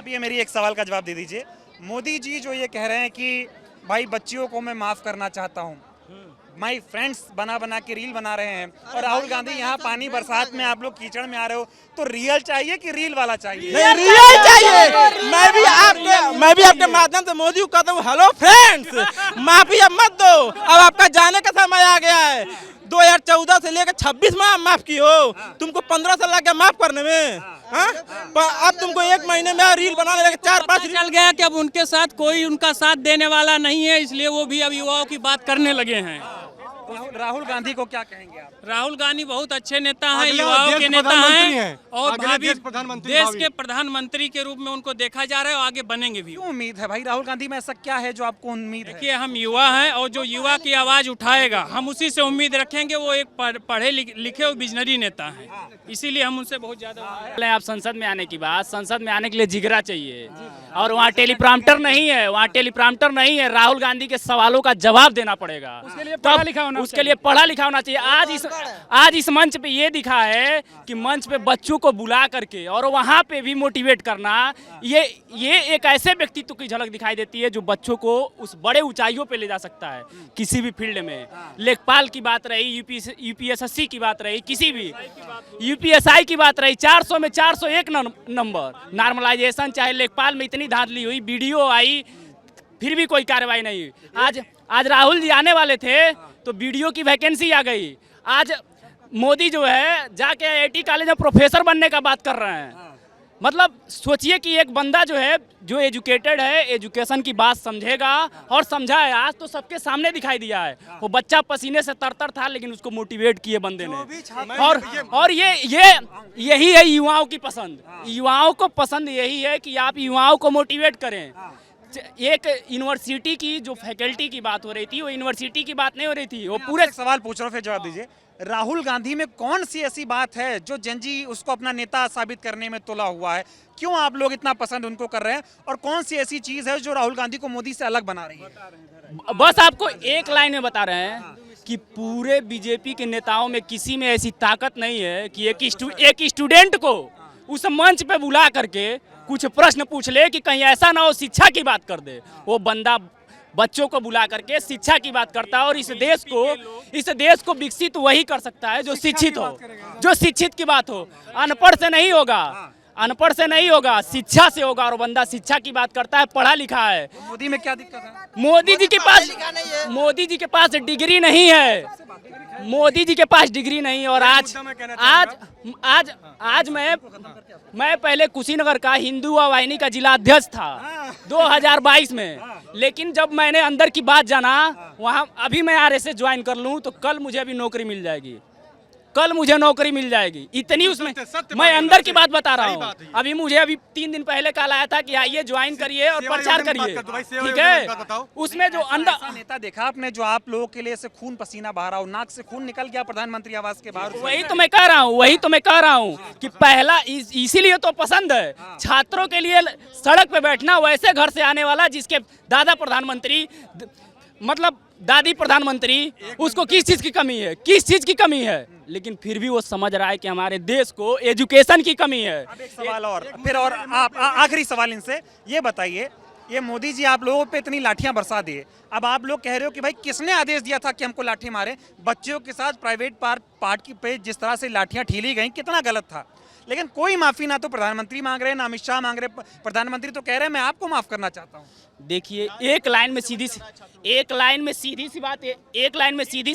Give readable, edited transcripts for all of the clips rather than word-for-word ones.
आप ये मेरी एक सवाल का जवाब दे दीजिए। मोदी जी जो ये कह रहे हैं कि भाई बच्चियों को मैं माफ करना चाहता हूँ, माई फ्रेंड्स बना बना के रील बना रहे हैं, और राहुल गांधी यहाँ पानी बरसात में आप लोग कीचड़ में आ रहे हो, तो रियल चाहिए कि रील वाला चाहिए? नहीं, रियल चाहिए। मैं भी आपके माध्यम से मोदी को कहता हूँ, हेलो फ्रेंड्स, माफी अब मत दो, अब आपका जाने का समय आ गया है। 2014 से लेकर 26 में माफ की हो, तुमको 15 साल लग गया माफ करने में। अब तुमको 1 महीने में रील बनाने लगे 4-5 चल गया कि अब उनके साथ कोई उनका साथ देने वाला नहीं है, इसलिए वो भी अब युवाओं की बात करने लगे हैं। राहुल गांधी को क्या कहेंगे आप? राहुल गांधी बहुत अच्छे नेता हैं, युवाओं के नेता हैं, और भावी देश के प्रधानमंत्री के रूप में उनको देखा जा रहा है और आगे बनेंगे भी। क्यों उम्मीद है भाई राहुल गांधी में ऐसा क्या है जो आपको उम्मीद है? देखिए, हम युवा हैं और जो युवा की आवाज उठाएगा हम उसी से उम्मीद रखेंगे। वो एक पढ़े लिखे और विजनरी नेता हैं, इसीलिए हम उनसे बहुत ज्यादा। आप संसद में आने की बात, संसद में आने के लिए जिगरा चाहिए, और वहाँ टेलीप्रॉम्प्टर नहीं है, वहाँ टेलीप्रॉम्प्टर नहीं है। राहुल गांधी के सवालों का जवाब देना पड़ेगा, उसके लिए पढ़ा लिखा होना चाहिए। आज इस मंच पे ये दिखा है कि मंच पे बच्चों को बुला करके और वहाँ पे भी मोटिवेट करना, ये एक ऐसे व्यक्तित्व की झलक दिखाई देती है जो बच्चों को उस बड़े ऊंचाइयों पे ले जा सकता है किसी भी फील्ड में। लेखपाल की बात रही, यूपीएसएससी की बात रही, किसी भी यूपीएसआई की बात रही, 400 में 401 नंबर नॉर्मलाइजेशन, चाहे लेखपाल में इतनी धांधली हुई, बीडीओ आई, फिर भी कोई कार्रवाई नहीं हुई। आज राहुल जी आने वाले थे तो बीडीओ की वैकेंसी आ गई। आज मोदी जो है जाके आईआईटी कॉलेज में प्रोफेसर बनने का बात कर रहे हैं। मतलब सोचिए कि एक बंदा जो है, जो एजुकेटेड है, एजुकेशन की बात समझेगा और समझा है। आज तो सबके सामने दिखाई दिया है, वो बच्चा पसीने से तरतर था लेकिन उसको मोटिवेट किए बंदे ने। और यही है युवाओं की पसंद। युवाओं को पसंद यही है कि आप युवाओं को मोटिवेट करें। एक यूनिवर्सिटी की जो फैकल्टी की बात हो रही थी, वो यूनिवर्सिटी की बात नहीं हो रही थी, वो पूरे सवाल पूछ रहा हूँ, फिर जवाब दीजिए। राहुल गांधी में कौन सी ऐसी बात है जो जनजी उसको अपना नेता साबित करने में तुला हुआ है? क्यों आप लोग इतना पसंद उनको कर रहे हैं, और कौन सी ऐसी चीज है जो राहुल गांधी को मोदी से अलग बना रही है? बस आपको एक लाइन में बता रहे हैं कि पूरे बीजेपी के नेताओं में किसी में ऐसी ताकत नहीं है कि एक स्टूडेंट को उस मंच पे बुला करके कुछ प्रश्न पूछ ले कि कहीं ऐसा ना हो शिक्षा की बात कर दे। वो बंदा बच्चों को बुला करके शिक्षा की बात करता है, और इस देश को विकसित वही कर सकता है जो शिक्षित हो, जो शिक्षित की बात हो। अनपढ़ से नहीं होगा, अनपढ़ से नहीं होगा, शिक्षा से होगा, और बंदा शिक्षा की बात करता है, पढ़ा लिखा है। मोदी में क्या दिक्कत है? मोदी जी के पास डिग्री नहीं है, मोदी जी के पास डिग्री नहीं। और आज मैं पहले कुशीनगर का हिंदू वाहिनी का जिला अध्यक्ष था 2022 में, लेकिन जब मैंने अंदर की बात जाना, वहाँ अभी मैं आरएसएस ज्वाइन कर लूँ तो कल मुझे अभी नौकरी मिल जाएगी, कल मुझे नौकरी मिल जाएगी, इतनी उसमें मैं अंदर की बात बता रहा हूँ। अभी मुझे 3 दिन पहले कॉल आया था कि आइए ज्वाइन करिए और प्रचार करिए, ठीक है। उसमें जो अंदर नेता देखा आपने जो आप लोगों के लिए से खून पसीना बहा रहा हो, नाक से खून निकल गया प्रधानमंत्री आवास के बाहर। वही तो मैं कह रहा हूँ कि पहला इसीलिए तो पसंद है छात्रों के लिए सड़क पे बैठना, वैसे घर से आने वाला जिसके दादा प्रधानमंत्री, मतलब दादी प्रधानमंत्री, उसको किस चीज की कमी है, लेकिन फिर भी वो समझ रहा है कि हमारे देश को एजुकेशन की कमी है। अब एक सवाल और आप आखिरी सवाल इनसे ये बताइए, ये मोदी जी आप लोगों पे इतनी लाठियां बरसा दिए, अब आप लोग कह रहे हो कि भाई किसने आदेश दिया था कि हमको लाठी मारे? बच्चों के साथ प्राइवेट पार्ट पे जिस तरह से लाठियां ठीली गई, कितना गलत था। लेकिन कोई माफी ना तो प्रधानमंत्री मांग रहे हैं, ना अमित शाह मांग रहे। प्रधानमंत्री तो कह रहे हैं मैं आपको माफ करना चाहता हूँ। देखिए, एक लाइन में सीधी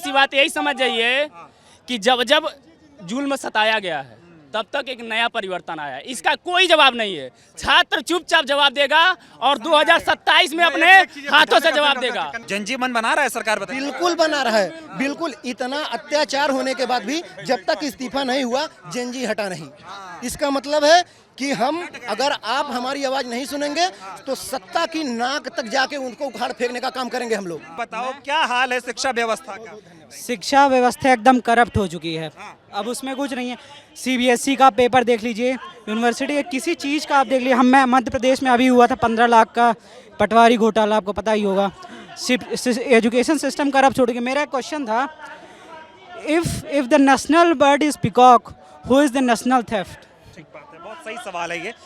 सी बात यही समझ जाइए कि जब जुल्म सताया गया है तब तक एक नया परिवर्तन आया है। इसका कोई जवाब नहीं है। छात्र चुपचाप जवाब देगा और 2027 में अपने हाथों से जवाब देगा। जनजी मन बना रहा है सरकार, बताइए। बिल्कुल बना रहा है, बिल्कुल। इतना अत्याचार होने के बाद भी जब तक इस्तीफा नहीं हुआ, जनजी हटा नहीं। इसका मतलब है कि अगर आप हमारी आवाज नहीं सुनेंगे तो सत्ता की नाक तक जाके उनको उखाड़ फेंकने का काम करेंगे हम लोग। बताओ क्या हाल है शिक्षा व्यवस्था का? शिक्षा व्यवस्था एकदम करप्ट हो चुकी है, अब उसमें कुछ नहीं है। सीबीएसई का पेपर देख लीजिए, यूनिवर्सिटी किसी चीज़ का आप देख लीजिए। मैं मध्य प्रदेश में अभी हुआ था 15 लाख का पटवारी घोटाला, आपको पता ही होगा। एजुकेशन सिस्टम करप्ट छोड़ के मेरा क्वेश्चन था, if the national bird is peacock, who is the national theft? ठीक बात है, बहुत सही सवाल है ये।